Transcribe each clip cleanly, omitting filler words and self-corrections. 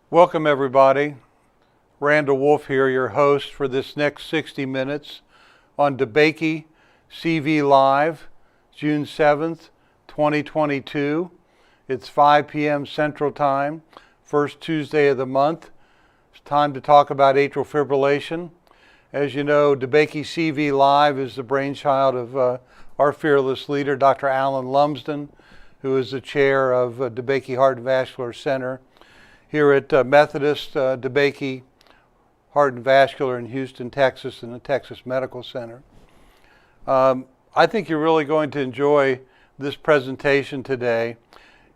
Welcome everybody. Randall Wolf here, your host for this next 60 minutes on DeBakey CV Live, June 7th, 2022. It's 5 p.m. Central Time, first Tuesday of the month. It's time to talk about atrial fibrillation. As you know, DeBakey CV Live is the brainchild of our fearless leader, Dr. Alan Lumsden, who is the chair of DeBakey Heart and Vascular Center here at Methodist DeBakey Heart and Vascular in Houston, Texas, in the Texas Medical Center. I think you're really going to enjoy this presentation today.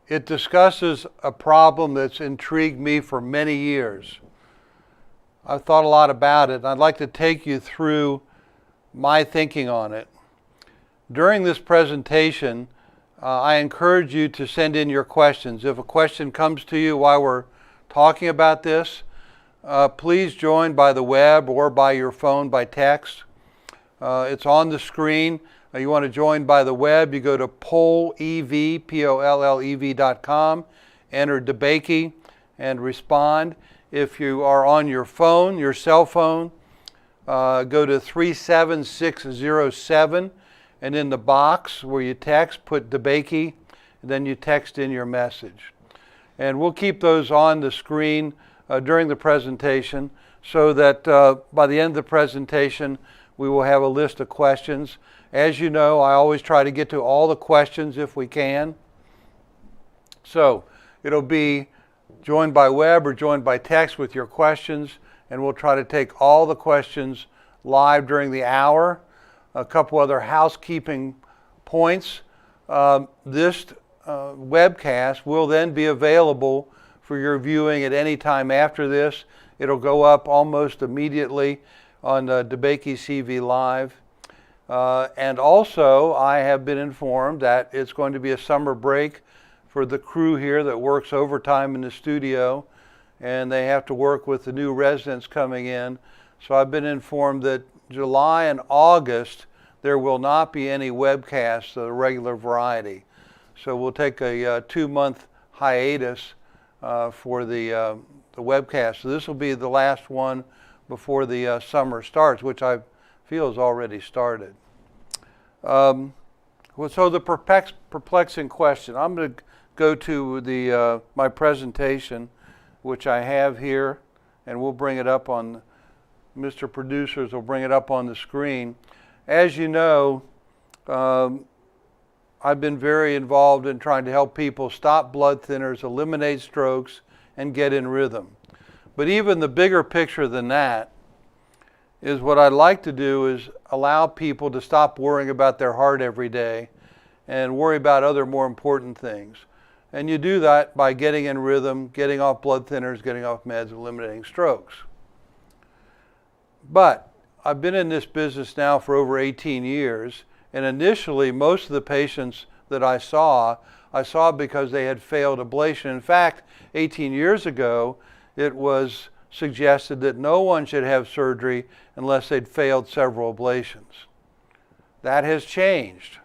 It discusses a problem that's intrigued me for many years. I've thought a lot about it, and I'd like to take you through my thinking on it. During this presentation, I encourage you to send in your questions. If a question comes to you while we're talking about this, please join by the web or by your phone by text. It's on the screen. You want to join by the web, you go to pollev.com, enter DeBakey, and respond. If you are on your phone, your cell phone, go to 37607, and in the box where you text, put DeBakey, and then you text in your message. And we'll keep those on the screen during the presentation so that by the end of the presentation, we will have a list of questions. As you know, I always try to get to all the questions if we can. So it'll be joined by web or joined by text with your questions, and we'll try to take all the questions live during the hour. A couple other housekeeping points. This webcast will then be available for your viewing at any time after this. It'll go up almost immediately on DeBakey CV Live. And also, I have been informed that it's going to be a summer break for the crew here that works overtime in the studio, and they have to work with the new residents coming in. So I've been informed that July and August, there will not be any webcasts of the regular variety. So we'll take a 2-month hiatus for the webcast. So this will be the last one before the summer starts, which I feel has already started. So the perplexing question. I'm going to go to my presentation, which I have here, and we'll bring it up on, Mr. Producers will bring it up on the screen. As you know, I've been very involved in trying to help people stop blood thinners, eliminate strokes, and get in rhythm. But even the bigger picture than that is what I'd like to do is allow people to stop worrying about their heart every day and worry about other more important things. And you do that by getting in rhythm, getting off blood thinners, getting off meds, eliminating strokes. But I've been in this business now for over 18 years, and initially most of the patients that I saw because they had failed ablation. In fact, 18 years ago, it was suggested that no one should have surgery unless they'd failed several ablations. That has changed.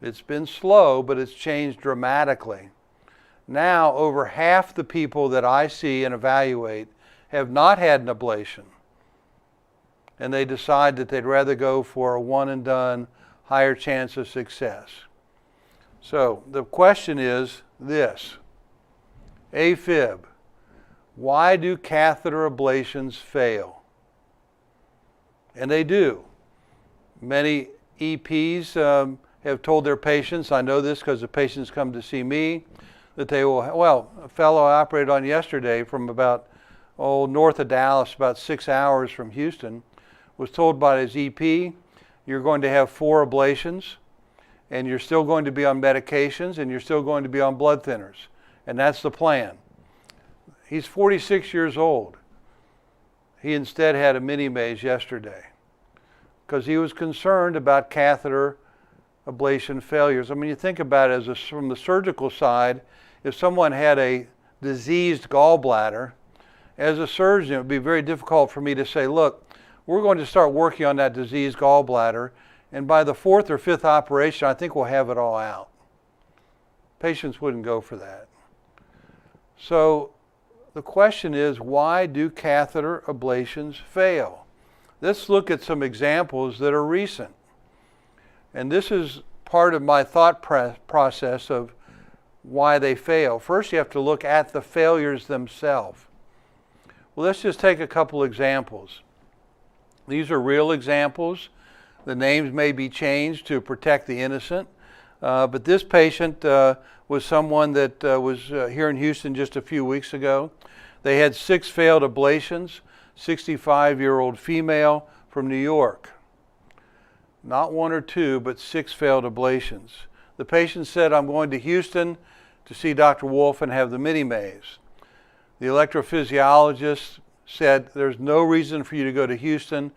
It's been slow, but it's changed dramatically. Now, over half the people that I see and evaluate have not had an ablation, and they decide that they'd rather go for a one and done, higher chance of success. So the question is this: AFib. Why do catheter ablations fail? And they do. Many EPs have told their patients, I know this because the patients come to see me, that they will, well, a fellow I operated on yesterday from about, north of Dallas, about 6 hours from Houston, was told by his EP, you're going to have 4 ablations, and you're still going to be on medications, and you're still going to be on blood thinners. And that's the plan. He's 46 years old. He instead had a mini-maze yesterday because he was concerned about catheter ablation failures. I mean, you think about it from the surgical side, if someone had a diseased gallbladder, as a surgeon, it would be very difficult for me to say, look, we're going to start working on that diseased gallbladder, and by the 4th or 5th operation, I think we'll have it all out. Patients wouldn't go for that. So the question is, why do catheter ablations fail? Let's look at some examples that are recent. And this is part of my thought process of why they fail. First, you have to look at the failures themselves. Well, let's just take a couple examples. These are real examples. The names may be changed to protect the innocent. But this patient was someone that was here in Houston just a few weeks ago. They had 6 failed ablations, 65-year-old female from New York. Not 1 or 2, but 6 failed ablations. The patient said, I'm going to Houston to see Dr. Wolf and have the mini-maze. The electrophysiologist said, there's no reason for you to go to Houston.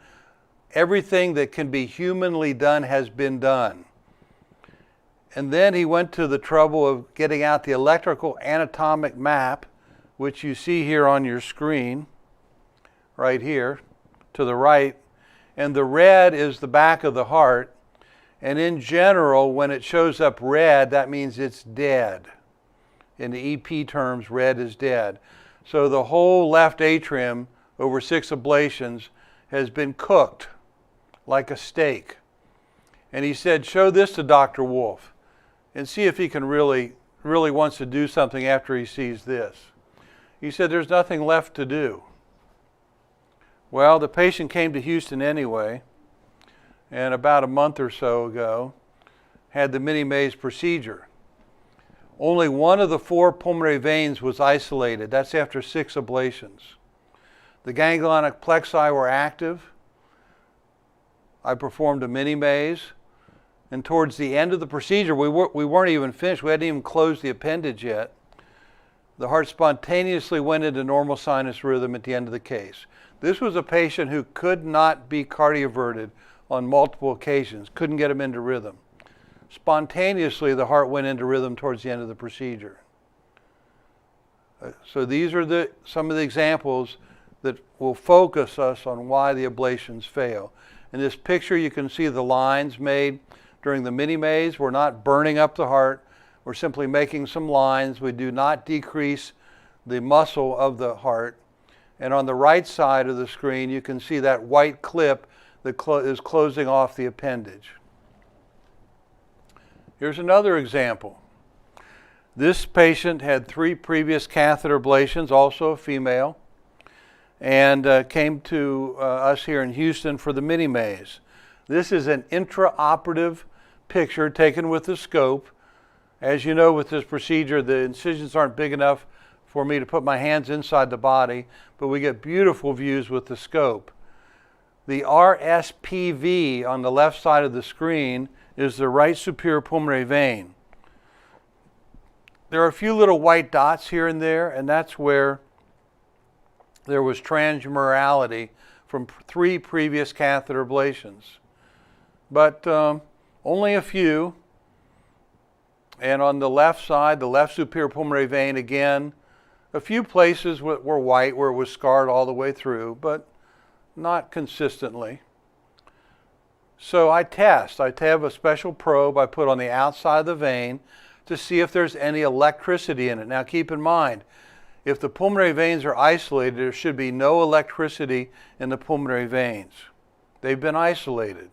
Everything that can be humanly done has been done. And then he went to the trouble of getting out the electrical anatomic map, which you see here on your screen, right here, to the right. And the red is the back of the heart. And in general, when it shows up red, that means it's dead. In the EP terms, red is dead. So the whole left atrium, over 6 ablations, has been cooked like a steak. And he said, show this to Dr. Wolf and see if he can really wants to do something after he sees this. He said, there's nothing left to do. Well, the patient came to Houston anyway, and about a month or so ago, had the mini-maze procedure. Only 1 of the 4 pulmonary veins was isolated. That's after 6 ablations. The ganglionic plexi were active. I performed a mini-maze. And towards the end of the procedure, we weren't even finished. We hadn't even closed the appendage yet. The heart spontaneously went into normal sinus rhythm at the end of the case. This was a patient who could not be cardioverted on multiple occasions, couldn't get him into rhythm. Spontaneously, the heart went into rhythm towards the end of the procedure. So these are some of the examples that will focus us on why the ablations fail. In this picture, you can see the lines made during the mini-maze. We're not burning up the heart. We're simply making some lines. We do not decrease the muscle of the heart. And on the right side of the screen, you can see that white clip that is closing off the appendage. Here's another example. This patient had 3 previous catheter ablations, also a female, and came to us here in Houston for the mini-maze. This is an intraoperative picture taken with the scope. As you know, with this procedure, the incisions aren't big enough for me to put my hands inside the body, but we get beautiful views with the scope. The RSPV on the left side of the screen is the right superior pulmonary vein. There are a few little white dots here and there, and that's where there was transmurality from 3 previous catheter ablations. But only a few. And on the left side, the left superior pulmonary vein, again, a few places were white where it was scarred all the way through, but not consistently. So I have a special probe I put on the outside of the vein to see if there's any electricity in it. Now keep in mind, if the pulmonary veins are isolated, there should be no electricity in the pulmonary veins. They've been isolated.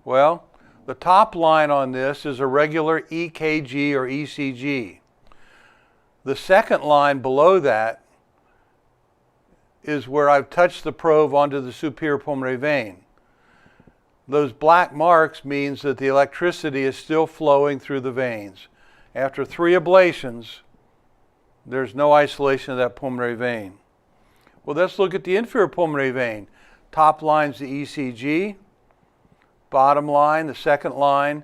Well, the top line on this is a regular EKG or ECG. The second line below that is where I've touched the probe onto the superior pulmonary vein. Those black marks means that the electricity is still flowing through the veins. After 3 ablations, there's no isolation of that pulmonary vein. Well, let's look at the inferior pulmonary vein. Top line's the ECG. Bottom line, the second line,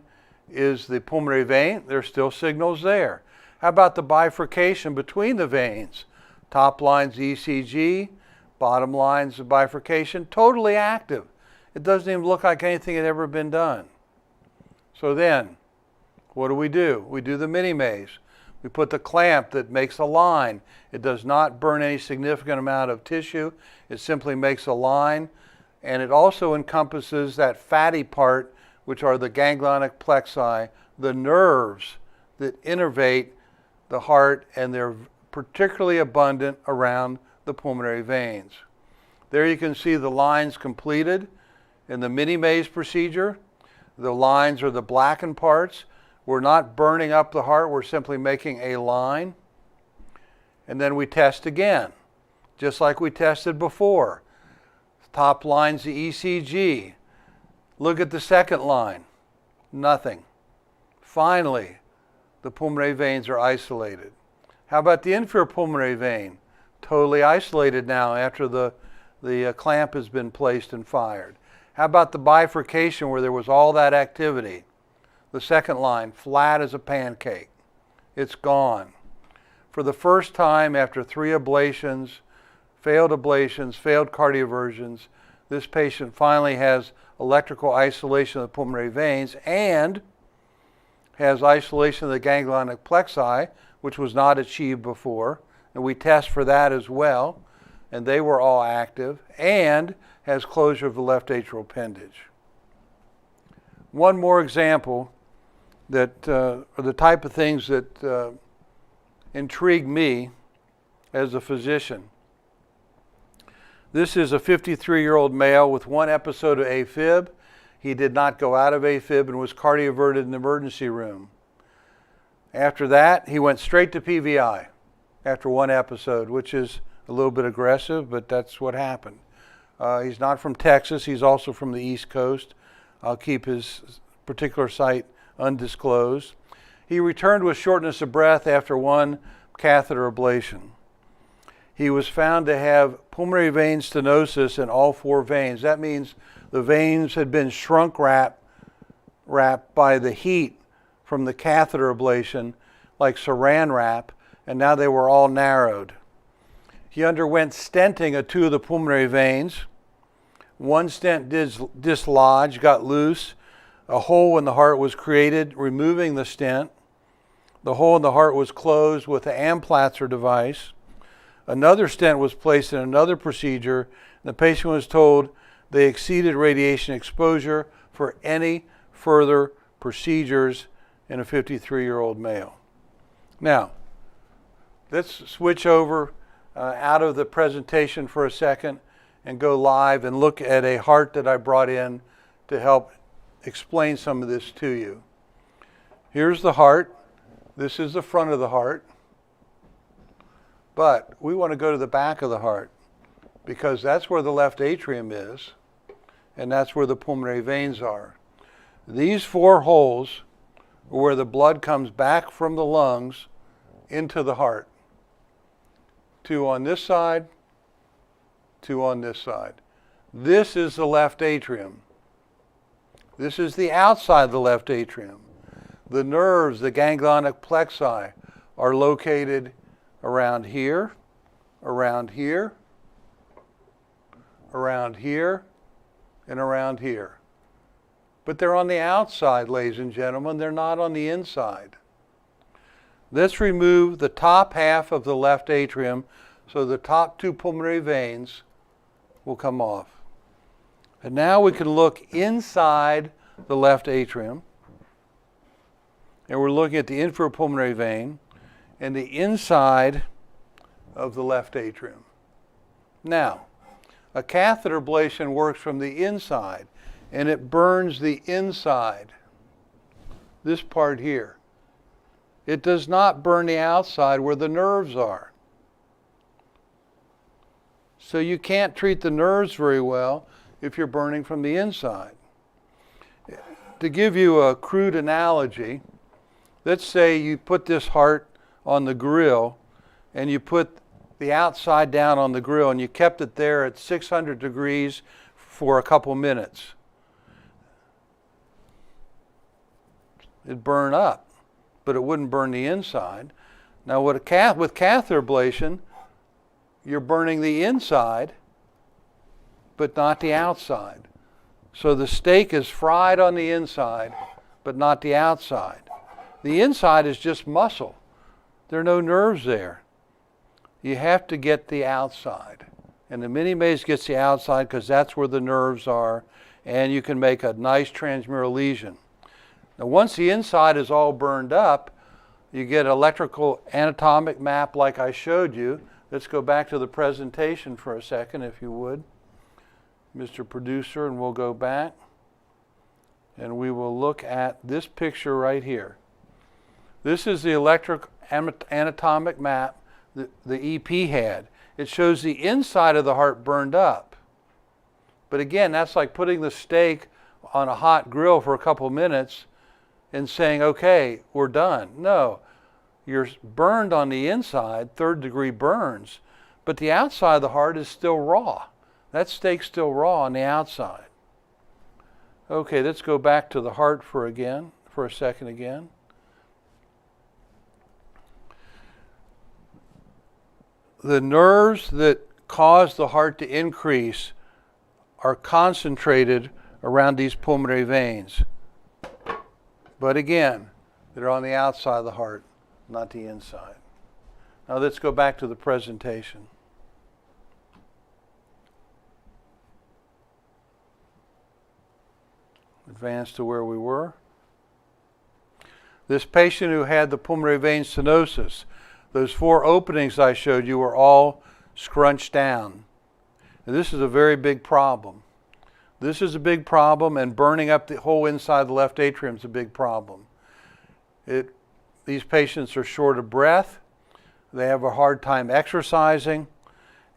is the pulmonary vein. There's still signals there. How about the bifurcation between the veins? Top line's the ECG. Bottom line's the bifurcation. Totally active. It doesn't even look like anything had ever been done. So then, what do? We do the mini-maze. We put the clamp that makes a line. It does not burn any significant amount of tissue. It simply makes a line. And it also encompasses that fatty part, which are the ganglionic plexi, the nerves that innervate the heart and their particularly abundant around the pulmonary veins. There you can see the lines completed in the mini-maze procedure. The lines are the blackened parts. We're not burning up the heart, we're simply making a line. And then we test again, just like we tested before. Top line's the ECG. Look at the second line, nothing. Finally, the pulmonary veins are isolated. How about the inferior pulmonary vein? Totally isolated now after the clamp has been placed and fired. How about the bifurcation where there was all that activity? The second line, flat as a pancake. It's gone. For the first time after 3 ablations, failed cardioversions, this patient finally has electrical isolation of the pulmonary veins and has isolation of the ganglionic plexi, which was not achieved before. And we test for that as well, and they were all active, and has closure of the left atrial appendage. One more example that are the type of things that intrigue me as a physician. This is a 53-year-old male with 1 episode of AFib. He did not go out of AFib and was cardioverted in the emergency room. After that, he went straight to PVI after 1 episode, which is a little bit aggressive, but that's what happened. He's not from Texas. He's also from the East Coast. I'll keep his particular site undisclosed. He returned with shortness of breath after 1 catheter ablation. He was found to have pulmonary vein stenosis in all 4 veins. That means the veins had been shrunk wrapped by the heat from the catheter ablation, like saran wrap, and now they were all narrowed. He underwent stenting of 2 of the pulmonary veins. 1 stent dislodged, got loose. A hole in the heart was created, removing the stent. The hole in the heart was closed with an Amplatzer device. Another stent was placed in another procedure. The patient was told they exceeded radiation exposure for any further procedures in a 53-year-old male. Now, let's switch over out of the presentation for a second and go live and look at a heart that I brought in to help explain some of this to you. Here's the heart. This is the front of the heart. But we want to go to the back of the heart because that's where the left atrium is and that's where the pulmonary veins are. These 4 holes are where the blood comes back from the lungs into the heart. 2 on this side, 2 on this side. This is the left atrium. This is the outside of the left atrium. The nerves, the ganglionic plexi, are located around here, around here, around here, and around here. But they're on the outside, ladies and gentlemen. They're not on the inside. Let's remove the top half of the left atrium so the top 2 pulmonary veins will come off. And now we can look inside the left atrium. And we're looking at the inferior pulmonary vein and the inside of the left atrium. Now, a catheter ablation works from the inside and it burns the inside, this part here. It does not burn the outside where the nerves are. So you can't treat the nerves very well if you're burning from the inside. To give you a crude analogy, let's say you put this heart on the grill and you put the outside down on the grill and you kept it there at 600 degrees for a couple minutes. It'd burn up, but it wouldn't burn the inside. Now with catheter ablation, you're burning the inside, but not the outside. So the steak is fried on the inside, but not the outside. The inside is just muscle. There are no nerves there. You have to get the outside. And the mini-maze gets the outside because that's where the nerves are, and you can make a nice transmural lesion. Now once the inside is all burned up, You get electrical anatomic map like I showed you. Let's go back to the presentation for a second, if you would, Mr. Producer, and we'll go back. And we will look at this picture right here. This is the electric anatomic map the EP had. It shows the inside of the heart burned up. But again, that's like putting the steak on a hot grill for a couple minutes and saying, okay, we're done. No, you're burned on the inside, third-degree burns, but the outside of the heart is still raw. That steak's still raw on the outside. Okay, let's go back to the heart for a second again. The nerves that cause the heart to increase are concentrated around these pulmonary veins. But again, they're on the outside of the heart, not the inside. Now let's go back to the presentation. Advance to where we were. This patient who had the pulmonary vein stenosis, those 4 openings I showed you were all scrunched down. And this is a very big problem. This is a big problem, and burning up the whole inside of the left atrium is a big problem. These patients are short of breath. They have a hard time exercising,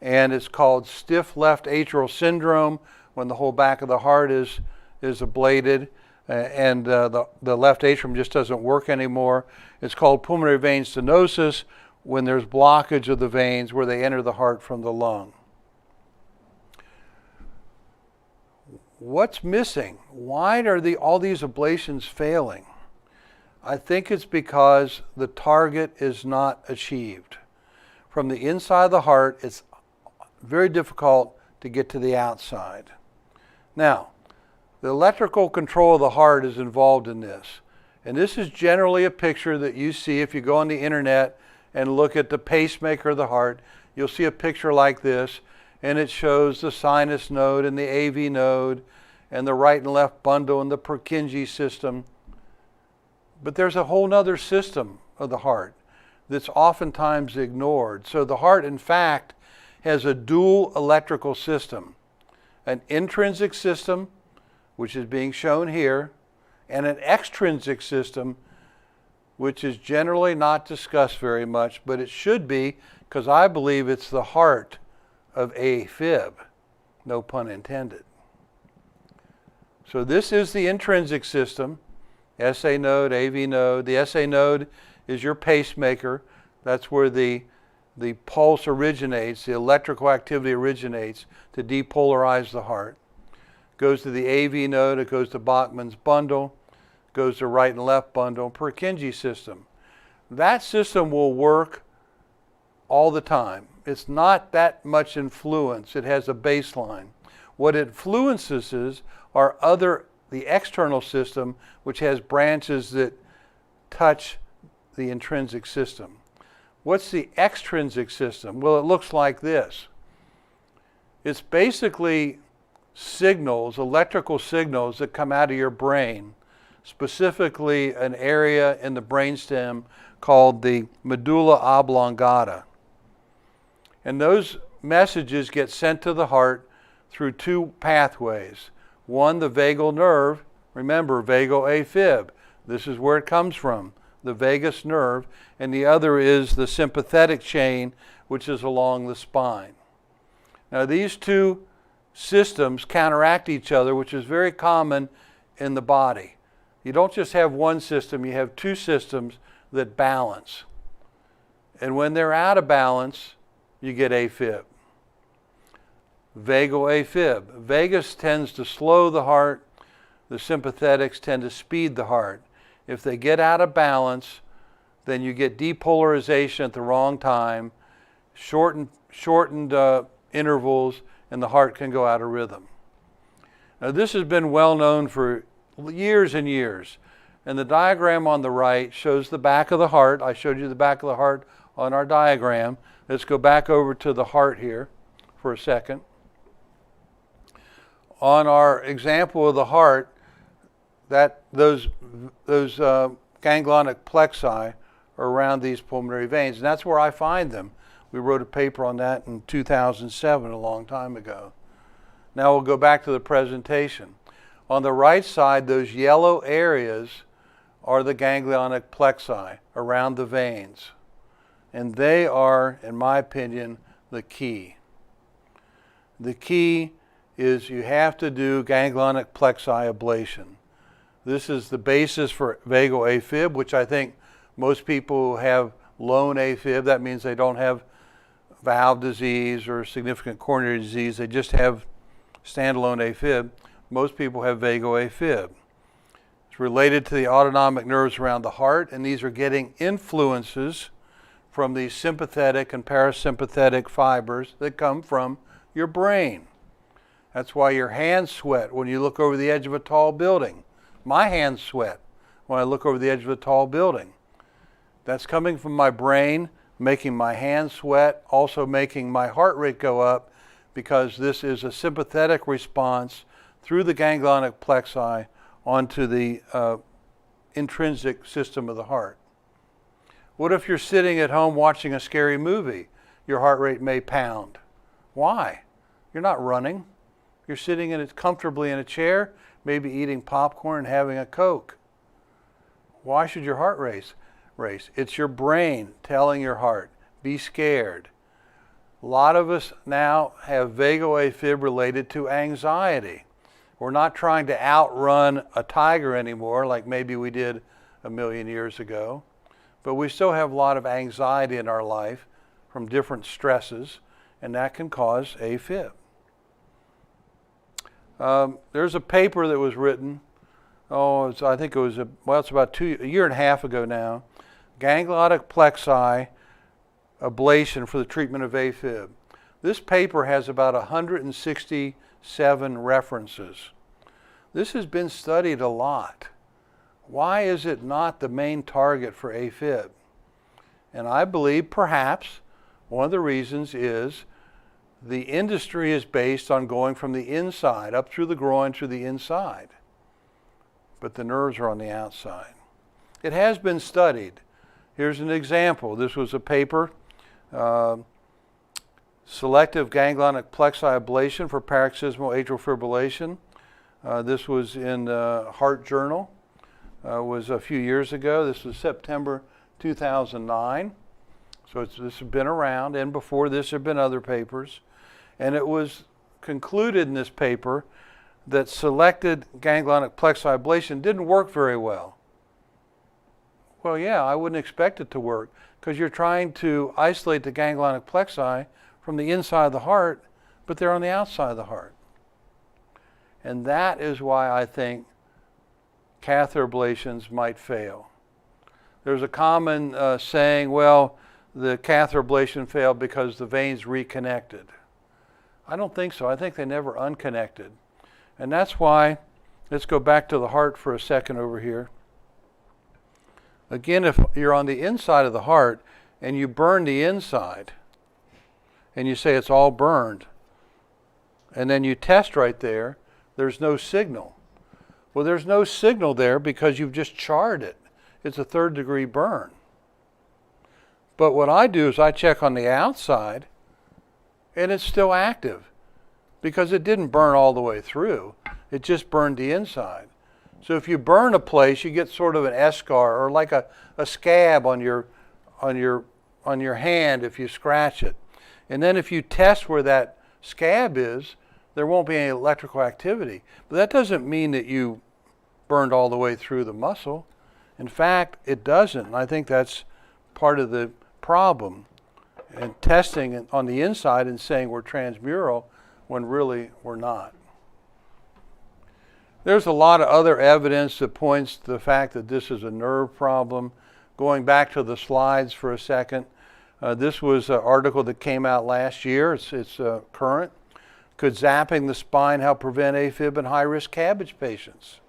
and it's called stiff left atrial syndrome when the whole back of the heart is ablated and the left atrium just doesn't work anymore. It's called pulmonary vein stenosis when there's blockage of the veins where they enter the heart from the lung. What's missing? Why are all these ablations failing? I think it's because the target is not achieved. From the inside of the heart, it's very difficult to get to the outside. Now, the electrical control of the heart is involved in this. And this is generally a picture that you see if you go on the internet and look at the pacemaker of the heart. You'll see a picture like this, and it shows the sinus node and the AV node and the right and left bundle and the Purkinje system. But there's a whole other system of the heart that's oftentimes ignored. So the heart, in fact, has a dual electrical system, an intrinsic system, which is being shown here, and an extrinsic system, which is generally not discussed very much, but it should be, because I believe it's the heart of AFib, no pun intended. So this is the intrinsic system, SA node, AV node. The SA node is your pacemaker. That's where the pulse originates, the electrical activity originates to depolarize the heart. Goes to the AV node, it goes to Bachman's bundle, goes to right and left bundle, Purkinje system. That system will work all the time. It's not that much influence. It has a baseline. What influences are the external system, which has branches that touch the intrinsic system. What's the extrinsic system? Well, it looks like this. It's basically signals, electrical signals that come out of your brain, specifically an area in the brainstem called the medulla oblongata. And those messages get sent to the heart through 2 pathways. One, the vagal nerve. Remember, vagal AFib. This is where it comes from, the vagus nerve. And the other is the sympathetic chain, which is along the spine. Now, these 2 systems counteract each other, which is very common in the body. You don't just have one system, you have 2 systems that balance. And when they're out of balance, you get AFib. Vagal AFib. Vagus tends to slow the heart. The sympathetics tend to speed the heart. If they get out of balance, then you get depolarization at the wrong time, shortened intervals, and the heart can go out of rhythm. Now, this has been well known for years and years. And the diagram on the right shows the back of the heart. I showed you the back of the heart on our diagram. Let's go back over to the heart here for a second. On our example of the heart, those ganglionic plexi around these pulmonary veins, and that's where I find them. We wrote a paper on that in 2007, a long time ago. Now we'll go back to the presentation. On the right side, those yellow areas are the ganglionic plexi around the veins. And they are, in my opinion, the key. The key is you have to do ganglionic plexi ablation. This is the basis for vagal AFib, which I think most people who have lone AFib, that means they don't have valve disease or significant coronary disease, they just have standalone AFib. Most people have vagal AFib. It's related to the autonomic nerves around the heart, and these are getting influences from these sympathetic and parasympathetic fibers that come from your brain. That's why your hands sweat when you look over the edge of a tall building. My hands sweat when I look over the edge of a tall building. That's coming from my brain, making my hands sweat, also making my heart rate go up, because this is a sympathetic response through the ganglionic plexi onto the intrinsic system of the heart. What if you're sitting at home watching a scary movie? Your heart rate may pound. Why? You're not running. You're sitting comfortably in a chair, maybe eating popcorn and having a Coke. Why should your heart race? It's your brain telling your heart, be scared. A lot of us now have vagal AFib related to anxiety. We're not trying to outrun a tiger anymore like maybe we did a million years ago, but we still have a lot of anxiety in our life from different stresses, and that can cause AFib. There's a paper that was written, I think it was, it's about a year and a half ago now, ganglionic plexi ablation for the treatment of AFib. This paper has about 167 references. This has been studied a lot. Why is it not the main target for AFib? And I believe perhaps one of the reasons is the industry is based on going from the inside, up through the groin to the inside. But the nerves are on the outside. It has been studied. Here's an example. This was a paper, Selective Ganglionic Plexi Ablation for Paroxysmal Atrial Fibrillation. This was in Heart Journal. Was a few years ago. This was September 2009. So this has been around, and before this there have been other papers. And it was concluded in this paper that selected ganglionic plexi ablation didn't work very well. Well, yeah, I wouldn't expect it to work, because you're trying to isolate the ganglionic plexi from the inside of the heart, but they're on the outside of the heart. And that is why I think catheter ablations might fail. There's a common saying, well, the catheter ablation failed because the veins reconnected. I don't think so. I think they never unconnected. And that's why, let's go back to the heart for a second over here. Again, if you're on the inside of the heart and you burn the inside, and you say it's all burned, and then you test right there, there's no signal. Well, there's no signal there because you've just charred it. It's a third-degree burn. But what I do is I check on the outside, and it's still active because it didn't burn all the way through. It just burned the inside. So if you burn a place, you get sort of an eschar, or like a scab on your hand if you scratch it. And then if you test where that scab is, there won't be any electrical activity. But that doesn't mean that you burned all the way through the muscle. In fact, it doesn't. And I think that's part of the problem. And testing on the inside and saying we're transmural when really we're not. There's a lot of other evidence that points to the fact that this is a nerve problem. Going back to the slides for a second, this was an article that came out last year. It's current. Could zapping the spine help prevent AFib in high-risk CABG patients?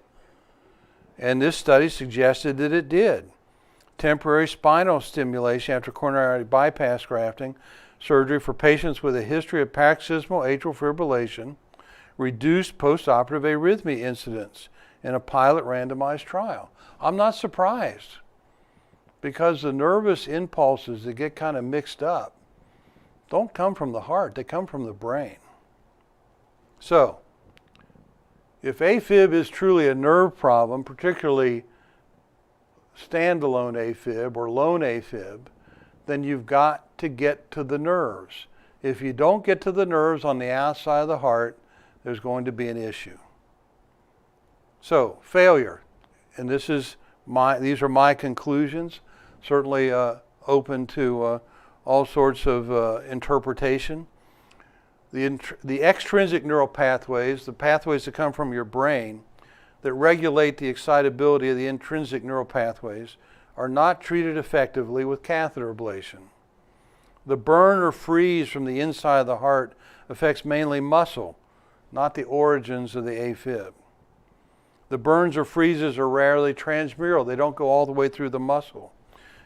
And this study suggested that it did. Temporary spinal stimulation after coronary bypass grafting surgery for patients with a history of paroxysmal atrial fibrillation reduced postoperative arrhythmia incidence in a pilot randomized trial. I'm not surprised. because the nervous impulses that get kind of mixed up don't come from the heart, they come from the brain. So, if AFib is truly a nerve problem, particularly standalone AFib or lone AFib, then you've got to get to the nerves. If you don't get to the nerves on the outside of the heart, there's going to be an issue. So, failure, and these are my conclusions, certainly open to all sorts of interpretation. The extrinsic neural pathways, the pathways that come from your brain that regulate the excitability of the intrinsic neural pathways, are not treated effectively with catheter ablation. The burn or freeze from the inside of the heart affects mainly muscle, not the origins of the AFib. The burns or freezes are rarely transmural. They don't go all the way through the muscle.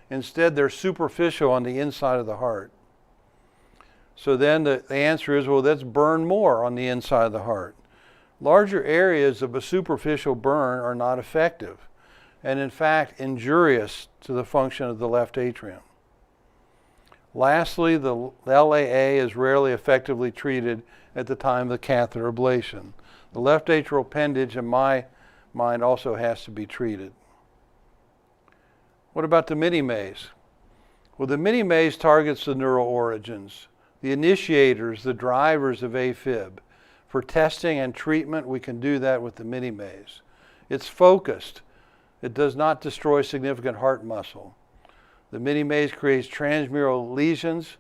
Instead, they're superficial on the inside of the heart. So then the answer is, well, let's burn more on the inside of the heart. Larger areas of a superficial burn are not effective, and in fact injurious to the function of the left atrium. Lastly, the LAA is rarely effectively treated at the time of the catheter ablation. The left atrial appendage, in my mind, also has to be treated. What about the mini-maze? Well, the mini-maze targets the neural origins, the initiators, the drivers of AFib. For testing and treatment, we can do that with the mini-maze. It's focused. It does not destroy significant heart muscle. The mini-maze creates transmural lesions.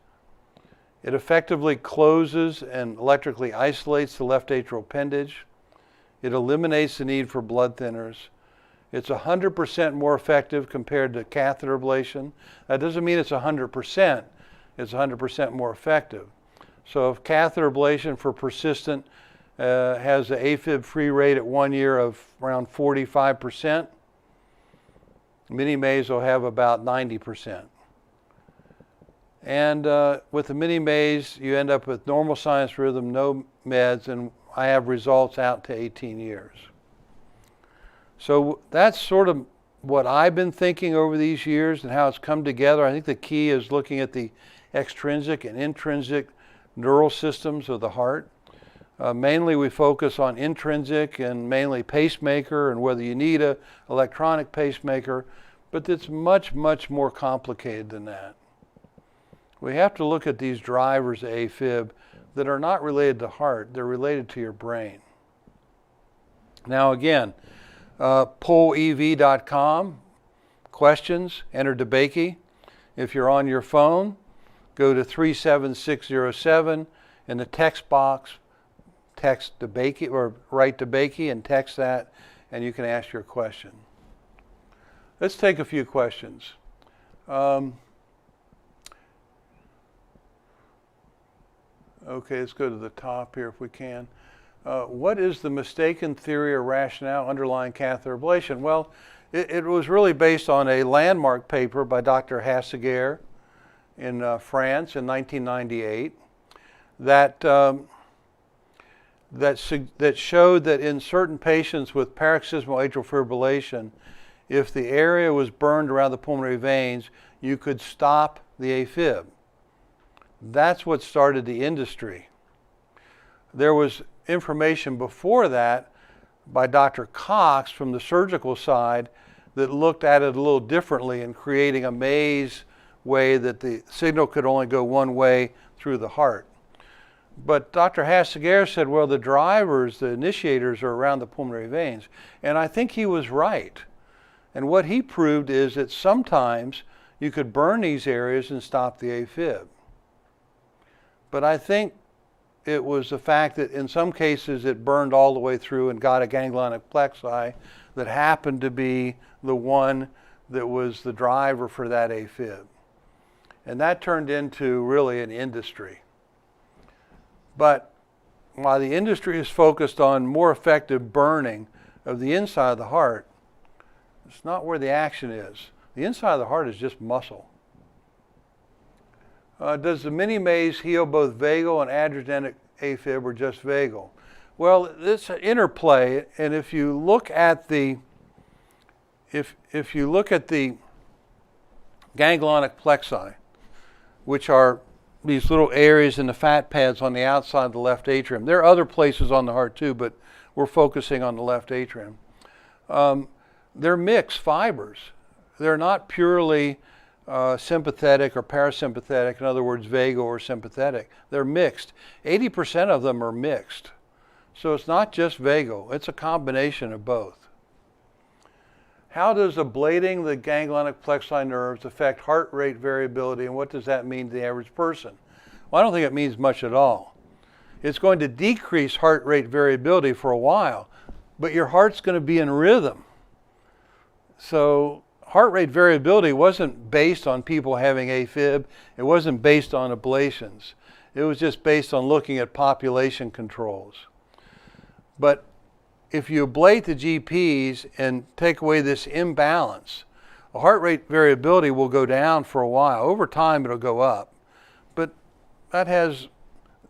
It effectively closes and electrically isolates the left atrial appendage. It eliminates the need for blood thinners. It's 100% more effective compared to catheter ablation. That doesn't mean it's 100%. It's 100% more effective. So if catheter ablation for persistent has an AFib-free rate at 1 year of around 45%, mini-maze will have about 90%. And with the mini-maze, you end up with normal sinus rhythm, no meds, and I have results out to 18 years. So that's sort of what I've been thinking over these years and how it's come together. I think the key is looking at the extrinsic and intrinsic neural systems of the heart. Mainly we focus on intrinsic and mainly pacemaker and whether you need an electronic pacemaker, but it's much, much more complicated than that. We have to look at these drivers of AFib that are not related to heart, they're related to your brain. Now again, pollev.com, questions, enter DeBakey. If you're on your phone, go to 37607 in the text box, text DeBakey or write DeBakey and text that, and you can ask your question. Let's take a few questions. Okay, let's go to the top here if we can. What is the mistaken theory or rationale underlying catheter ablation? Well, it was really based on a landmark paper by Dr. Vascular in France in 1998 that showed that in certain patients with paroxysmal atrial fibrillation, if the area was burned around the pulmonary veins, you could stop the AFib. That's what started the industry. There was information before that by Dr. Cox from the surgical side that looked at it a little differently in creating a maze way that the signal could only go one way through the heart. But Dr. Vascular said, well, the drivers, the initiators are around the pulmonary veins. And I think he was right. And what he proved is that sometimes you could burn these areas and stop the AFib. But I think it was the fact that in some cases it burned all the way through and got a ganglionic plexi that happened to be the one that was the driver for that AFib. And that turned into really an industry. But while the industry is focused on more effective burning of the inside of the heart, it's not where the action is. The inside of the heart is just muscle. Does the mini-maze heal both vagal and adrenergic AFib or just vagal? Well, it's an interplay, and if you look at the ganglionic plexi, which are these little areas in the fat pads on the outside of the left atrium. There are other places on the heart too, but we're focusing on the left atrium. They're mixed fibers. They're not purely sympathetic or parasympathetic, in other words, vagal or sympathetic. They're mixed. 80% of them are mixed. So it's not just vagal, it's a combination of both. How does ablating the ganglionic plexi nerves affect heart rate variability, and what does that mean to the average person? Well, I don't think it means much at all. It's going to decrease heart rate variability for a while, but your heart's going to be in rhythm. So heart rate variability wasn't based on people having AFib. It wasn't based on ablations. It was just based on looking at population controls. But if you ablate the GPs and take away this imbalance, the heart rate variability will go down for a while. Over time, it'll go up. But that has,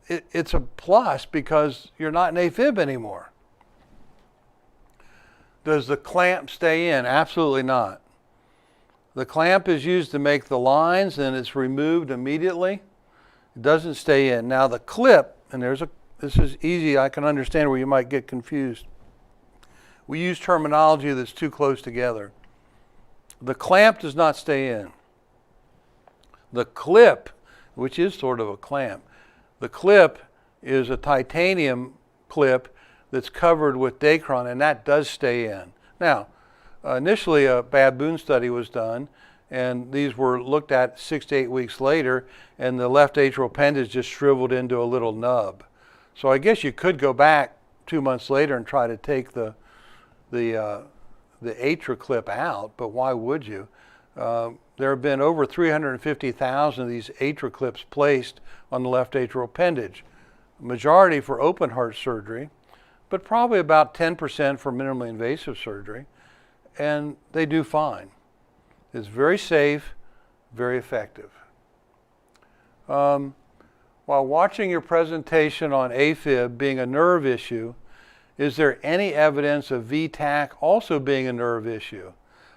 it's a plus because you're not in AFib anymore. Does the clamp stay in? Absolutely not. The clamp is used to make the lines and it's removed immediately. It doesn't stay in. Now the clip, and this is easy, I can understand where you might get confused. We use terminology that's too close together. The clamp does not stay in. The clip, which is sort of a clamp, the clip is a titanium clip that's covered with Dacron, and that does stay in. Now, initially a baboon study was done, and these were looked at 6 to 8 weeks later, and the left atrial appendage just shriveled into a little nub. So I guess you could go back 2 months later and try to take the atria clip out, but why would you? There have been over 350,000 of these atria clips placed on the left atrial appendage, majority for open heart surgery, but probably about 10% for minimally invasive surgery, and they do fine. It's very safe, very effective. While watching your presentation on AFib being a nerve issue, is there any evidence of VTAC also being a nerve issue?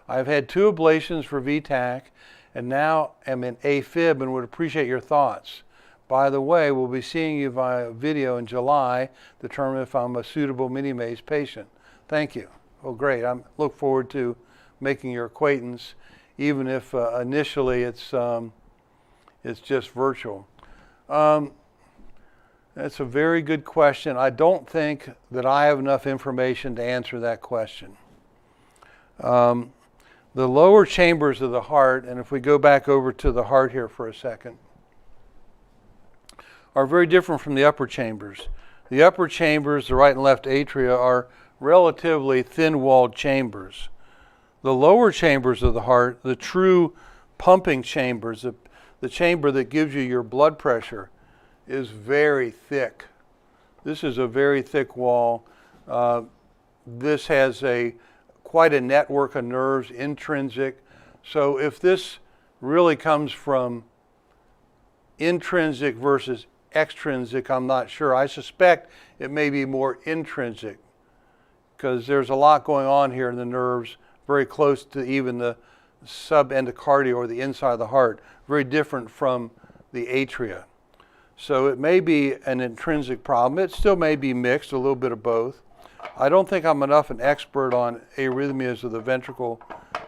I've had 2 ablations for VTAC and now am in AFib and would appreciate your thoughts. By the way, we'll be seeing you via video in July to determine if I'm a suitable mini-maze patient. Thank you. Oh, great. I look forward to making your acquaintance, even if initially it's just virtual. That's a very good question. I don't think that I have enough information to answer that question. The lower chambers of the heart, and if we go back over to the heart here for a second, are very different from the upper chambers. The upper chambers, the right and left atria, are relatively thin-walled chambers. The lower chambers of the heart, the true pumping chambers, the chamber that gives you your blood pressure, is very thick. This is a very thick wall. This has quite a network of nerves, intrinsic. So if this really comes from intrinsic versus extrinsic, I'm not sure. I suspect it may be more intrinsic because there's a lot going on here in the nerves, very close to even the subendocardial or the inside of the heart, very different from the atria. So it may be an intrinsic problem. It still may be mixed, a little bit of both. I don't think I'm enough an expert on arrhythmias of the ventricle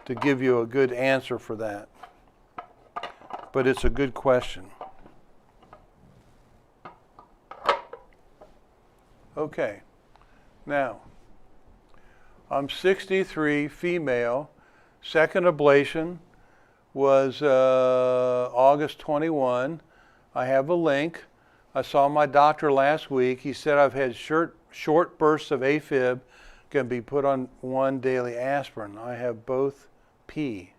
to give you a good answer for that. But it's a good question. Okay, now, I'm 63, female, second ablation was August 21. I have a link. I saw my doctor last week. He said I've had short bursts of AFib, can be put on 1 daily aspirin. I have both P.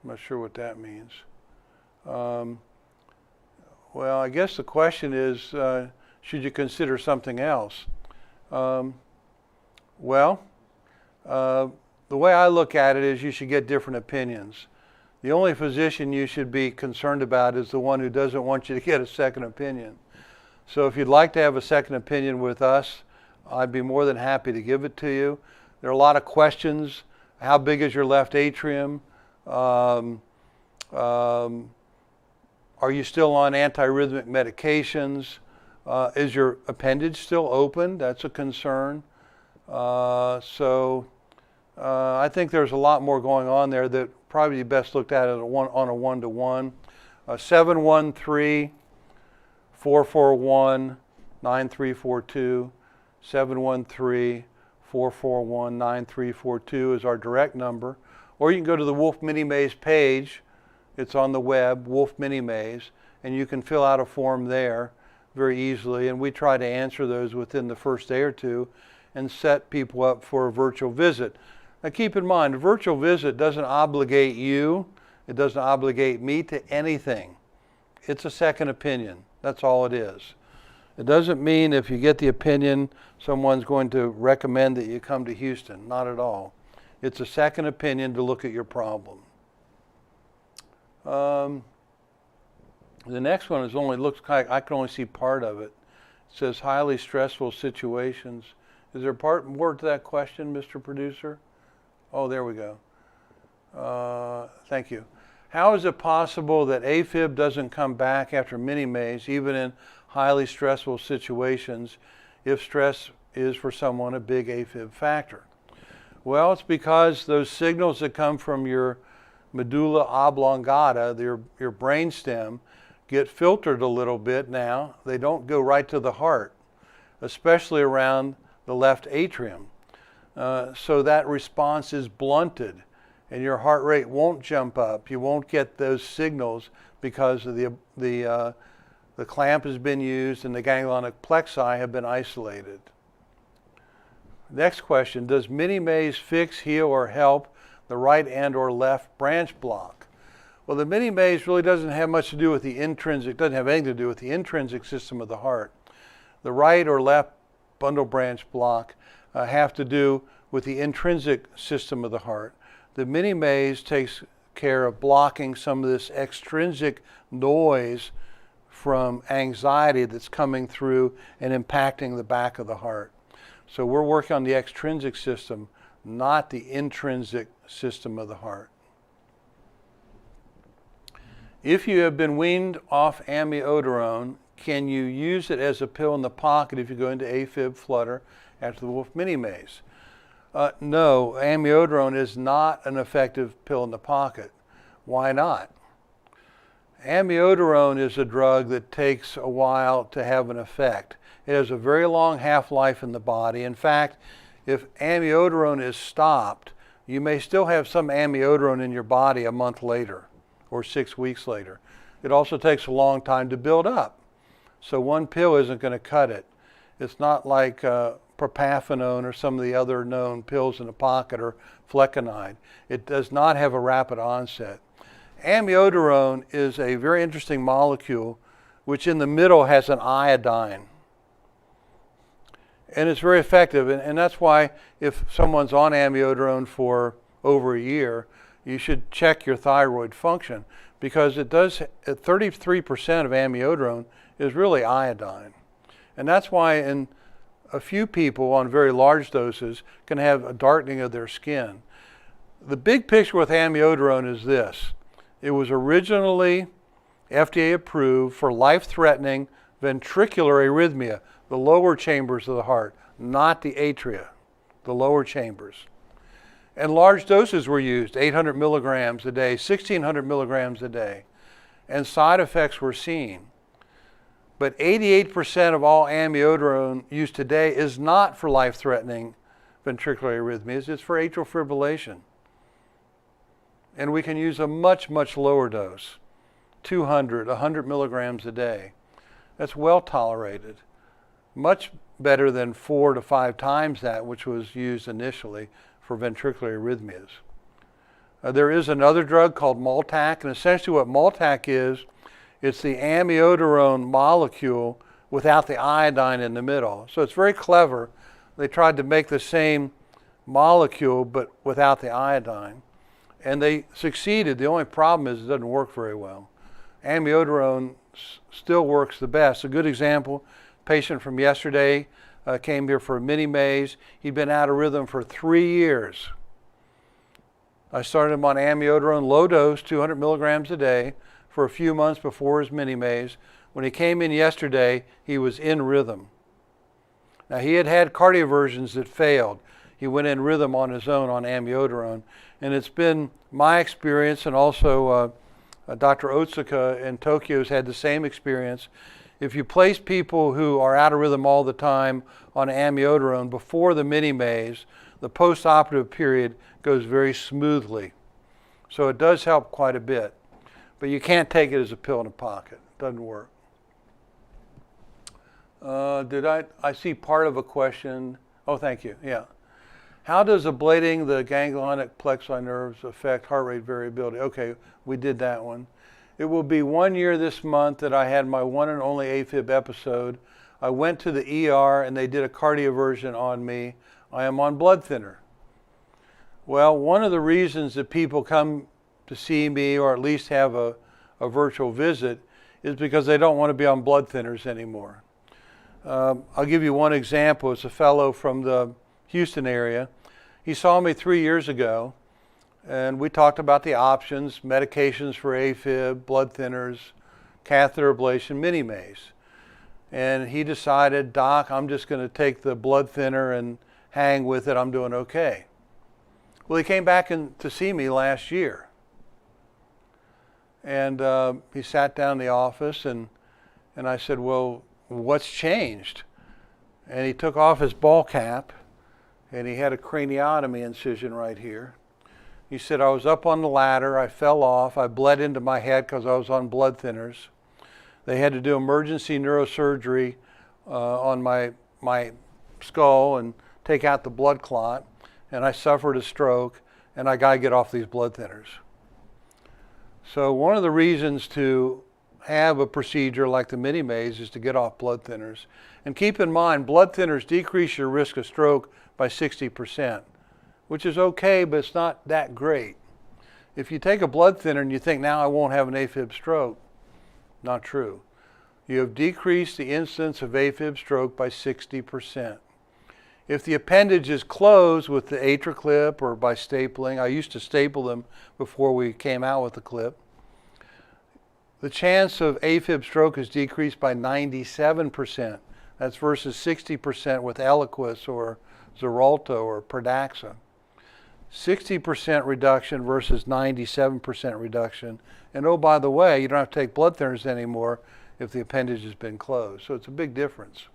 I'm not sure what that means. Well, I guess the question is, should you consider something else? The way I look at it is you should get different opinions. The only physician you should be concerned about is the one who doesn't want you to get a second opinion. So if you'd like to have a second opinion with us, I'd be more than happy to give it to you. There are a lot of questions. How big is your left atrium? Are you still on antiarrhythmic medications? Is your appendage still open? That's a concern. I think there's a lot more going on there that probably best looked at on a one-to-one. 713-441-9342, 713-441-9342 is our direct number. Or you can go to the Wolf Mini Maze page. It's on the web, Wolf Mini Maze, and you can fill out a form there very easily, and we try to answer those within the first day or two and set people up for a virtual visit. Now keep in mind, a virtual visit doesn't obligate you, it doesn't obligate me to anything. It's a second opinion, that's all it is. It doesn't mean if you get the opinion, someone's going to recommend that you come to Houston, not at all. It's a second opinion to look at your problem. The next one looks like I can only see part of it. It says highly stressful situations. Is there more to that question, Mr. Producer? Oh, there we go. Thank you. How is it possible that AFib doesn't come back after mini-maze, even in highly stressful situations, if stress is for someone a big AFib factor? Well, it's because those signals that come from your medulla oblongata, your brainstem, get filtered a little bit now. They don't go right to the heart, especially around the left atrium. So that response is blunted, and your heart rate won't jump up. You won't get those signals because of the clamp has been used and the ganglionic plexi have been isolated. Next question, does mini-maze fix, heal, or help the right and or left branch block? Well, the mini-maze really doesn't have much to do with the intrinsic, doesn't have anything to do with the intrinsic system of the heart. The right or left bundle branch block have to do with the intrinsic system of the heart. The mini-maze takes care of blocking some of this extrinsic noise from anxiety that's coming through and impacting the back of the heart. So we're working on the extrinsic system, not the intrinsic system of the heart. If you have been weaned off amiodarone, can you use it as a pill in the pocket if you go into AFib flutter after the Wolf Mini Maze? No, amiodarone is not an effective pill in the pocket. Why not? Amiodarone is a drug that takes a while to have an effect. It has a very long half-life in the body. In fact, if amiodarone is stopped, you may still have some amiodarone in your body a month later or 6 weeks later. It also takes a long time to build up. So one pill isn't going to cut it. It's not like propafenone or some of the other known pills in the pocket or flecainide. It does not have a rapid onset. Amiodarone is a very interesting molecule which in the middle has an iodine. And it's very effective, and that's why if someone's on amiodarone for over a year, you should check your thyroid function, because it does, 33% of amiodarone is really iodine. And that's why in a few people on very large doses can have a darkening of their skin. The big picture with amiodarone is this. It was originally FDA approved for life-threatening ventricular arrhythmia, the lower chambers of the heart, not the atria, the lower chambers. And large doses were used, 800 milligrams a day, 1600 milligrams a day, and side effects were seen. But 88% of all amiodarone used today is not for life-threatening ventricular arrhythmias, it's for atrial fibrillation. And we can use a much, much lower dose, 200, 100 milligrams a day. That's well tolerated. Much better than 4 to 5 times that which was used initially for ventricular arrhythmias. There is another drug called Multac, and essentially what Multac is, it's the amiodarone molecule without the iodine in the middle. So it's very clever. They tried to make the same molecule but without the iodine. And they succeeded. The only problem is it doesn't work very well. Amiodarone still works the best. A good example, patient from yesterday came here for a mini maze. He'd been out of rhythm for 3 years. I started him on amiodarone, low dose, 200 milligrams a day for a few months before his mini-maze. When he came in yesterday, he was in rhythm. Now, he had cardioversions that failed. He went in rhythm on his own on amiodarone. And it's been my experience, and also Dr. Otsuka in Tokyo has had the same experience. If you place people who are out of rhythm all the time on amiodarone before the mini-maze, the post-operative period goes very smoothly. So it does help quite a bit. But you can't take it as a pill in a pocket. It doesn't work. I see part of a question. Oh, thank you. Yeah. How does ablating the ganglionic plexi nerves affect heart rate variability? Okay, we did that one. It will be 1 year this month that I had my one and only AFib episode. I went to the ER and they did a cardioversion on me. I am on blood thinner. Well, one of the reasons that people come to see me, or at least have a virtual visit, is because they don't want to be on blood thinners anymore. I'll give you one example. It's a fellow from the Houston area. He saw me 3 years ago, and we talked about the options, medications for AFib, blood thinners, catheter ablation, mini-maze. And he decided, Doc, I'm just going to take the blood thinner and hang with it. I'm doing okay. Well, he came back to see me last year. And he sat down in the office, and I said, well, what's changed? And he took off his ball cap, and he had a craniotomy incision right here. He said, I was up on the ladder, I fell off, I bled into my head because I was on blood thinners. They had to do emergency neurosurgery on my skull and take out the blood clot, and I suffered a stroke, and I got to get off these blood thinners. So one of the reasons to have a procedure like the mini-maze is to get off blood thinners. And keep in mind, blood thinners decrease your risk of stroke by 60%, which is okay, but it's not that great. If you take a blood thinner and you think, now I won't have an AFib stroke, not true. You have decreased the incidence of AFib stroke by 60%. If the appendage is closed with the AtriClip or by stapling, I used to staple them before we came out with the clip, the chance of AFib stroke is decreased by 97%. That's versus 60% with Eliquis or Xarelto or Pradaxa. 60% reduction versus 97% reduction. And oh, by the way, you don't have to take blood thinners anymore if the appendage has been closed. So it's a big difference.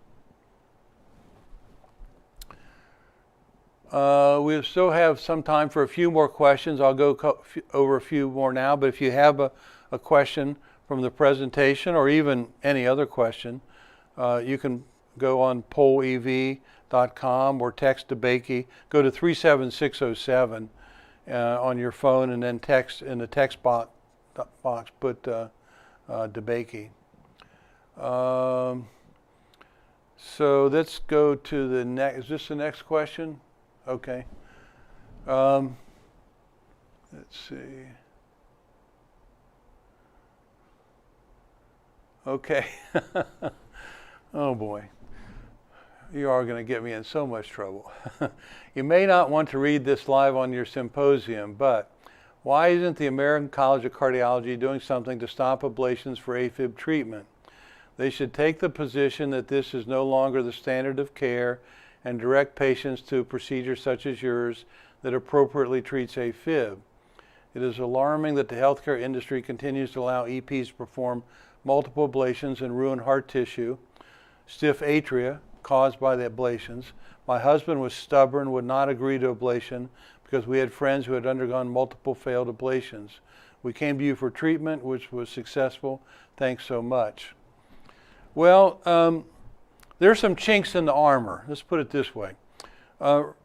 We still have some time for a few more questions. I'll go over a few more now, but if you have a question from the presentation or even any other question, you can go on pollev.com or text DeBakey. Go to 37607 on your phone and then text in the text box put DeBakey. So let's go to the next. Is this the next question? Okay. Let's see. Okay. Oh boy. You are going to get me in so much trouble. You may not want to read this live on your symposium, but why isn't the American College of Cardiology doing something to stop ablations for AFib treatment? They should take the position that this is no longer the standard of care and direct patients to procedures such as yours that appropriately treats AFib. It is alarming that the healthcare industry continues to allow EPs to perform multiple ablations and ruin heart tissue, stiff atria caused by the ablations. My husband was stubborn, would not agree to ablation because we had friends who had undergone multiple failed ablations. We came to you for treatment, which was successful. Thanks so much. Well, there's some chinks in the armor. Let's put it this way.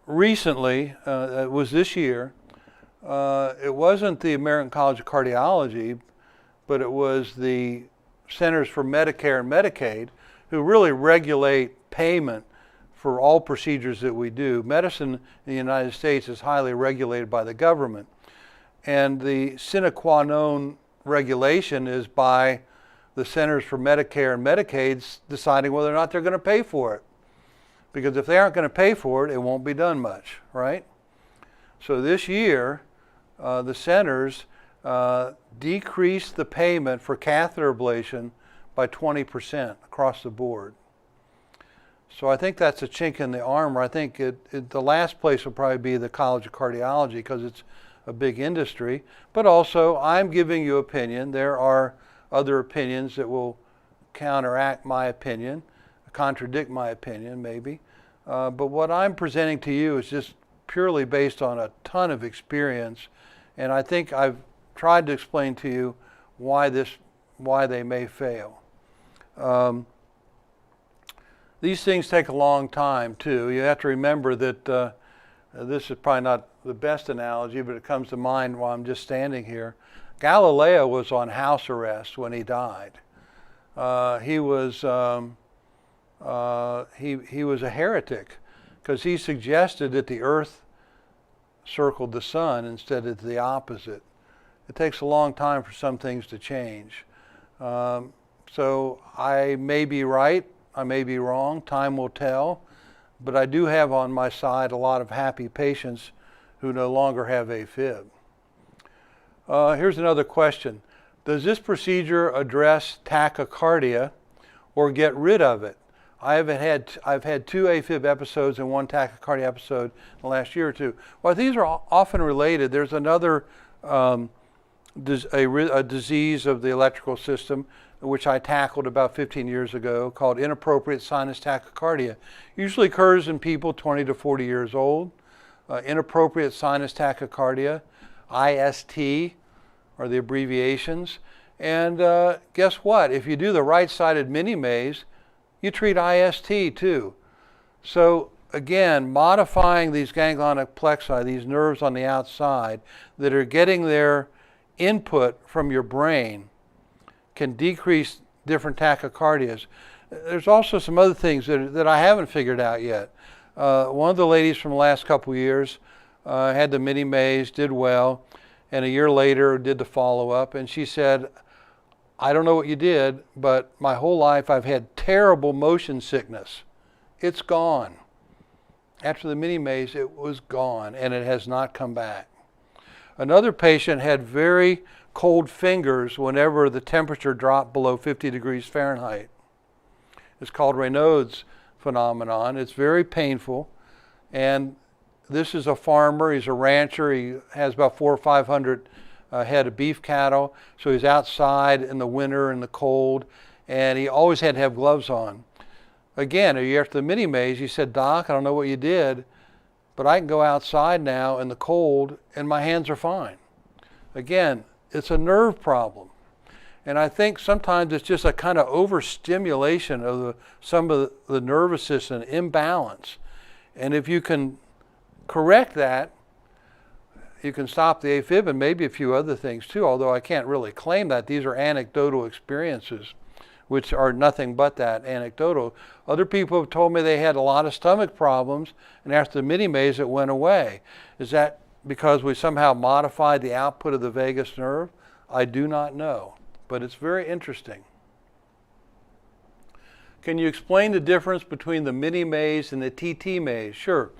Recently, it was this year, it wasn't the American College of Cardiology, but it was the Centers for Medicare and Medicaid who really regulate payment for all procedures that we do. Medicine in the United States is highly regulated by the government. And the sine qua non regulation is by the Centers for Medicare and Medicaid deciding whether or not they're going to pay for it. Because if they aren't going to pay for it, it won't be done much, right? So this year, the centers decreased the payment for catheter ablation by 20% across the board. So I think that's a chink in the armor. I think the last place will probably be the College of Cardiology because it's a big industry. But also, I'm giving you opinion. There are other opinions that will counteract my opinion, contradict my opinion maybe. But what I'm presenting to you is just purely based on a ton of experience. And I think I've tried to explain to you why they may fail. These things take a long time too. You have to remember that this is probably not the best analogy, but it comes to mind while I'm just standing here. Galileo was on house arrest when he died. He was a heretic because he suggested that the Earth circled the sun instead of the opposite. It takes a long time for some things to change. So I may be right, I may be wrong, time will tell, but I do have on my side a lot of happy patients who no longer have AFib. Here's another question. Does this procedure address tachycardia or get rid of it? I've had 2 AFib episodes and 1 tachycardia episode in the last year or two. Well, these are often related. There's another a disease of the electrical system which I tackled about 15 years ago called inappropriate sinus tachycardia. Usually occurs in people 20 to 40 years old. Inappropriate sinus tachycardia, IST, are the abbreviations. And guess what? If you do the right-sided mini-maze, you treat IST too. So again, modifying these ganglionic plexi, these nerves on the outside that are getting their input from your brain, can decrease different tachycardias. There's also some other things that I haven't figured out yet. One of the ladies from the last couple of years had the mini maze, did well, and a year later did the follow-up, and she said, I don't know what you did, but my whole life I've had terrible motion sickness. It's gone. After the mini maze, it was gone, and it has not come back. Another patient had very cold fingers whenever the temperature dropped below 50 degrees Fahrenheit. It's called Raynaud's phenomenon. It's very painful. And this is a farmer. He's a rancher. He has about 400 or 500 head of beef cattle. So he's outside in the winter in the cold. And he always had to have gloves on. Again, a year after the mini maze, he said, Doc, I don't know what you did, but I can go outside now in the cold and my hands are fine. Again, it's a nerve problem. And I think sometimes it's just a kind of overstimulation of some of the nervous system imbalance. And if you can correct that, you can stop the AFib and maybe a few other things too, although I can't really claim that. These are anecdotal experiences, which are nothing but that, anecdotal. Other people have told me they had a lot of stomach problems, and after the mini maze it went away. Is that because we somehow modified the output of the vagus nerve? I do not know, but it's very interesting. Can you explain the difference between the mini maze and the TT maze? Sure.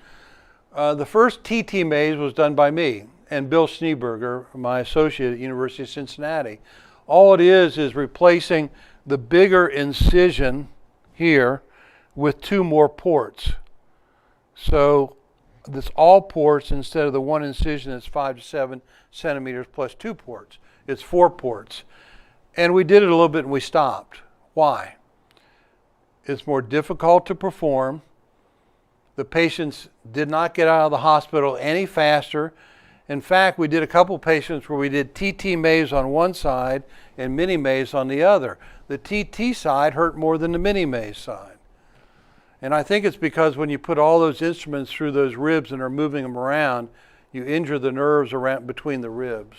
The first TT maze was done by me and Bill Schneeberger, my associate at University of Cincinnati. All it is replacing the bigger incision here with 2 more ports. So this all ports instead of the 1 incision that's 5 to 7 centimeters plus 2 ports. It's 4 ports. And we did it a little bit and we stopped. Why? It's more difficult to perform. The patients did not get out of the hospital any faster. In fact, we did a couple patients where we did TT maze on one side and mini maze on the other. The TT side hurt more than the mini maze side. And I think it's because when you put all those instruments through those ribs and are moving them around, you injure the nerves around between the ribs.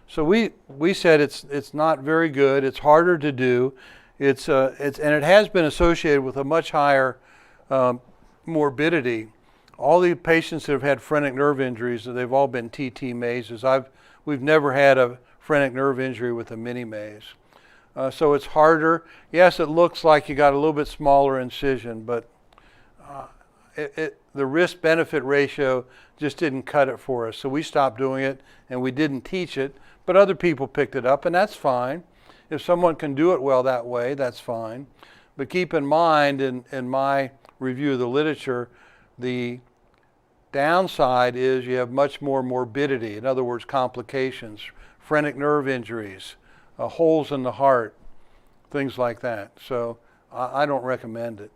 So we said it's not very good. It's harder to do. And it has been associated with a much higher morbidity. All the patients that have had phrenic nerve injuries, they've all been TT mazes. We've never had a phrenic nerve injury with a mini maze. So it's harder. Yes, it looks like you got a little bit smaller incision, but the risk-benefit ratio just didn't cut it for us. So we stopped doing it and we didn't teach it, but other people picked it up, and that's fine. If someone can do it well that way, that's fine. But keep in mind, in my review of the literature, the downside is you have much more morbidity. In other words, complications, phrenic nerve injuries, holes in the heart, things like that. So I don't recommend it.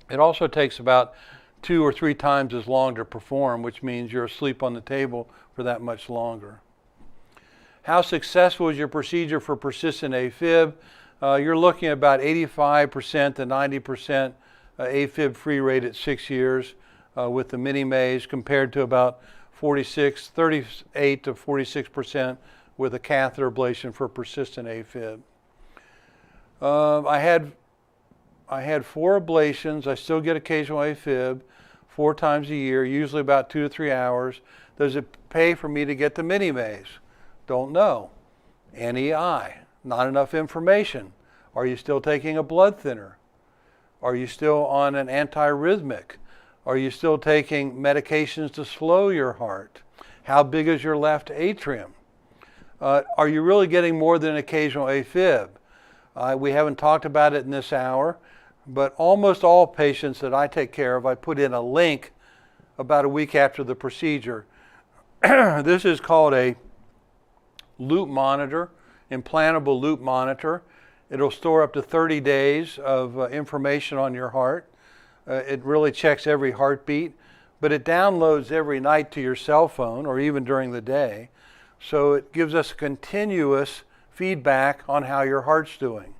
It also takes about 2 or 3 times as long to perform, which means you're asleep on the table for that much longer. How successful is your procedure for persistent AFib? You're looking at about 85% to 90% AFib free rate at 6 years with the mini maze, compared to about 38 to 46% with a catheter ablation for persistent AFib. I had 4 ablations. I still get occasional AFib 4 times a year, usually about 2 to 3 hours. Does it pay for me to get the mini maze? Don't know. NEI, not enough information. Are you still taking a blood thinner? Are you still on an antiarrhythmic? Are you still taking medications to slow your heart? How big is your left atrium? Are you really getting more than occasional AFib? We haven't talked about it in this hour, but almost all patients that I take care of, I put in a link about a week after the procedure. This is called a loop monitor, implantable loop monitor. It'll store up to 30 days of information on your heart. It really checks every heartbeat, but it downloads every night to your cell phone or even during the day. So it gives us continuous feedback on how your heart's doing.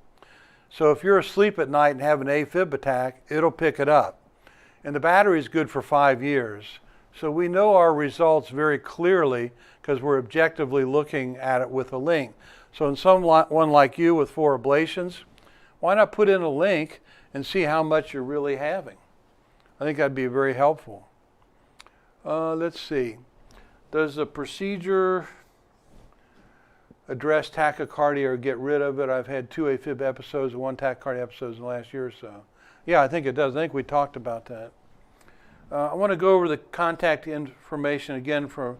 So if you're asleep at night and have an AFib attack, it'll pick it up. And the battery is good for 5 years. So we know our results very clearly because we're objectively looking at it with a link. So in someone like you with 4 ablations, why not put in a link and see how much you're really having? I think that'd be very helpful. Let's see. Does the procedure address tachycardia or get rid of it? I've had 2 AFib episodes and 1 tachycardia episode in the last year or so. Yeah, I think it does. I think we talked about that. I want to go over the contact information again from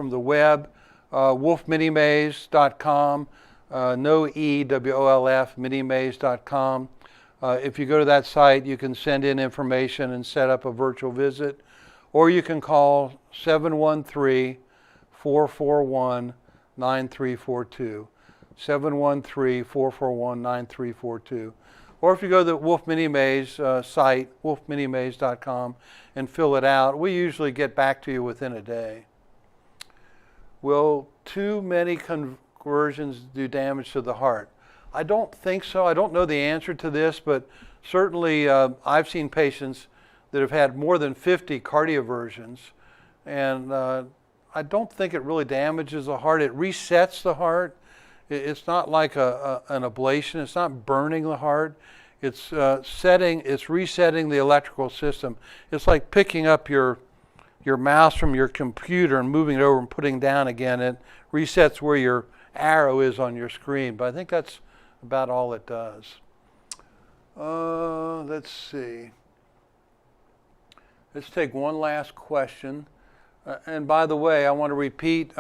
the web, wolfminimaze.com, no E, W-O-L-F, minimaze.com. If you go to that site, you can send in information and set up a virtual visit, or you can call 713-441-9342, 713-441-9342. Or if you go to the Wolf Minimaze site, wolfminimaze.com, and fill it out, we usually get back to you within a day. Will too many conversions do damage to the heart? I don't think so. I don't know the answer to this, but certainly I've seen patients that have had more than 50 cardioversions, and I don't think it really damages the heart. It resets the heart. It's not like an ablation. It's not burning the heart. It's resetting the electrical system. It's like picking up your mouse from your computer and moving it over and putting it down again. It resets where your arrow is on your screen. But I think that's about all it does. Let's see. Let's take one last question. And by the way, I want to repeat,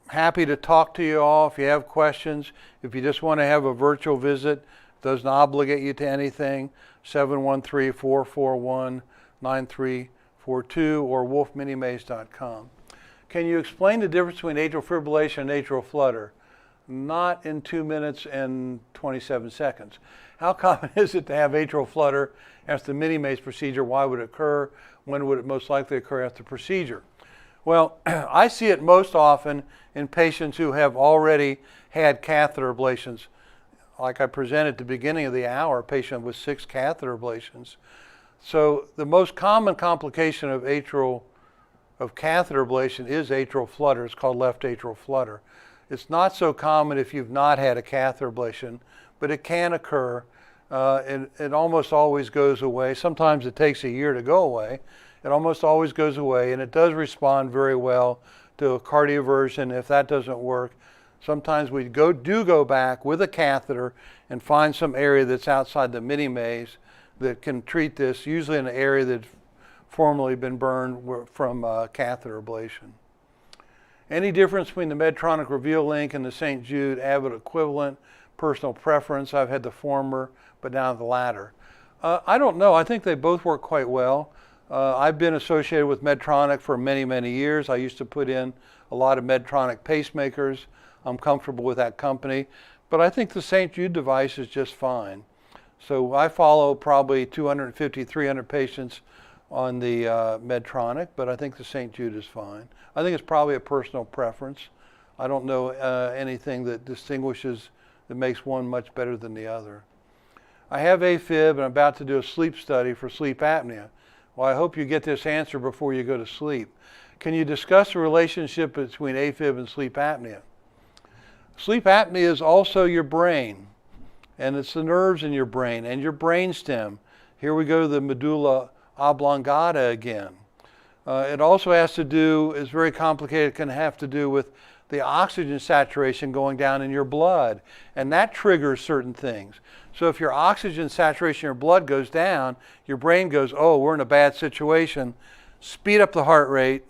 happy to talk to you all if you have questions. If you just want to have a virtual visit, doesn't obligate you to anything, 713-441-9342 or wolfminimaze.com. Can you explain the difference between atrial fibrillation and atrial flutter? Not in 2 minutes and 27 seconds. How common is it to have atrial flutter after the mini-maze procedure? Why would it occur? When would it most likely occur after the procedure? Well, I see it most often in patients who have already had catheter ablations. Like I presented at the beginning of the hour, a patient with 6 catheter ablations. So the most common complication of catheter ablation is atrial flutter. It's called left atrial flutter. It's not so common if you've not had a catheter ablation, but it can occur. It almost always goes away. Sometimes it takes a year to go away. It almost always goes away, and it does respond very well to a cardioversion. If that doesn't work, sometimes we do go back with a catheter and find some area that's outside the mini maze that can treat this, usually in an area that's formerly been burned from catheter ablation. Any difference between the Medtronic Reveal Link and the St. Jude Abbott equivalent? Personal preference. I've had the former, but now the latter. I don't know. I think they both work quite well. I've been associated with Medtronic for many, many years. I used to put in a lot of Medtronic pacemakers. I'm comfortable with that company. But I think the St. Jude device is just fine. So I follow probably 250, 300 patients on the Medtronic, but I think the St. Jude is fine. I think it's probably a personal preference. I don't know anything that distinguishes, that makes one much better than the other. I have AFib and I'm about to do a sleep study for sleep apnea. Well, I hope you get this answer before you go to sleep. Can you discuss the relationship between AFib and sleep apnea? Sleep apnea is also your brain, and it's the nerves in your brain and your brainstem. Here we go to the medulla oblongata again. It also has to do, it's very complicated, can have to do with the oxygen saturation going down in your blood, and that triggers certain things. So if your oxygen saturation in your blood goes down, your brain goes, oh, we're in a bad situation. Speed up the heart rate,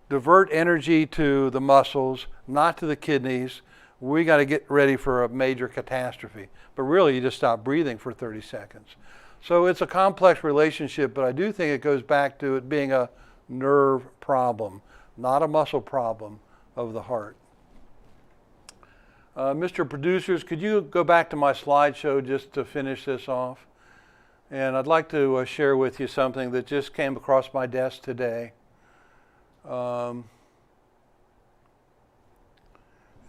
divert energy to the muscles, not to the kidneys. We got to get ready for a major catastrophe. But really, you just stop breathing for 30 seconds. So it's a complex relationship, but I do think it goes back to it being a nerve problem, not a muscle problem of the heart. Mr. Producers, could you go back to my slideshow just to finish this off? And I'd like to share with you something that just came across my desk today.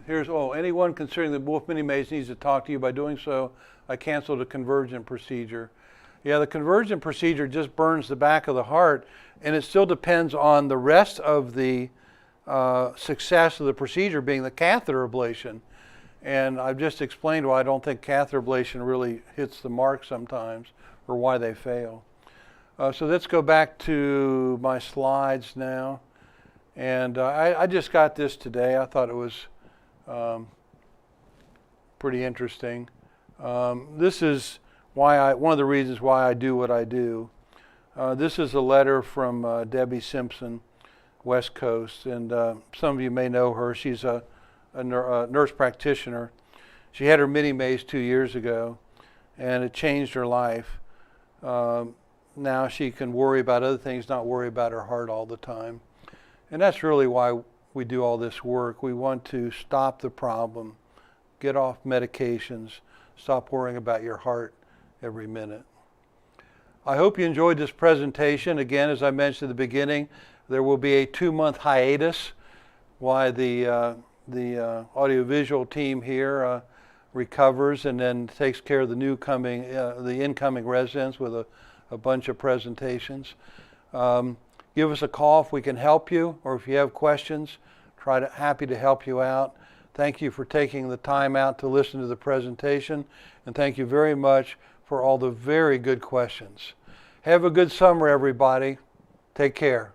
Anyone considering that Wolf Mini-Maze needs to talk to you. By doing so, I canceled a convergent procedure. Yeah, the convergent procedure just burns the back of the heart, and it still depends on the rest of the success of the procedure being the catheter ablation. And I've just explained why I don't think catheter ablation really hits the mark sometimes, or why they fail. So let's go back to my slides now. And I just got this today. I thought it was pretty interesting. This is one of the reasons why I do what I do. This is a letter from Debbie Simpson, West Coast, and some of you may know her. She's a nurse practitioner. She had her mini-maze 2 years ago, and it changed her life. Now she can worry about other things, not worry about her heart all the time. And that's really why we do all this work. We want to stop the problem, get off medications, stop worrying about your heart every minute. I hope you enjoyed this presentation. Again, as I mentioned at the beginning, there will be a 2-month hiatus while the audiovisual team here recovers and then takes care of the incoming residents with a bunch of presentations. Give us a call if we can help you, or if you have questions, happy to help you out. Thank you for taking the time out to listen to the presentation, and thank you very much for all the very good questions. Have a good summer, everybody. Take care.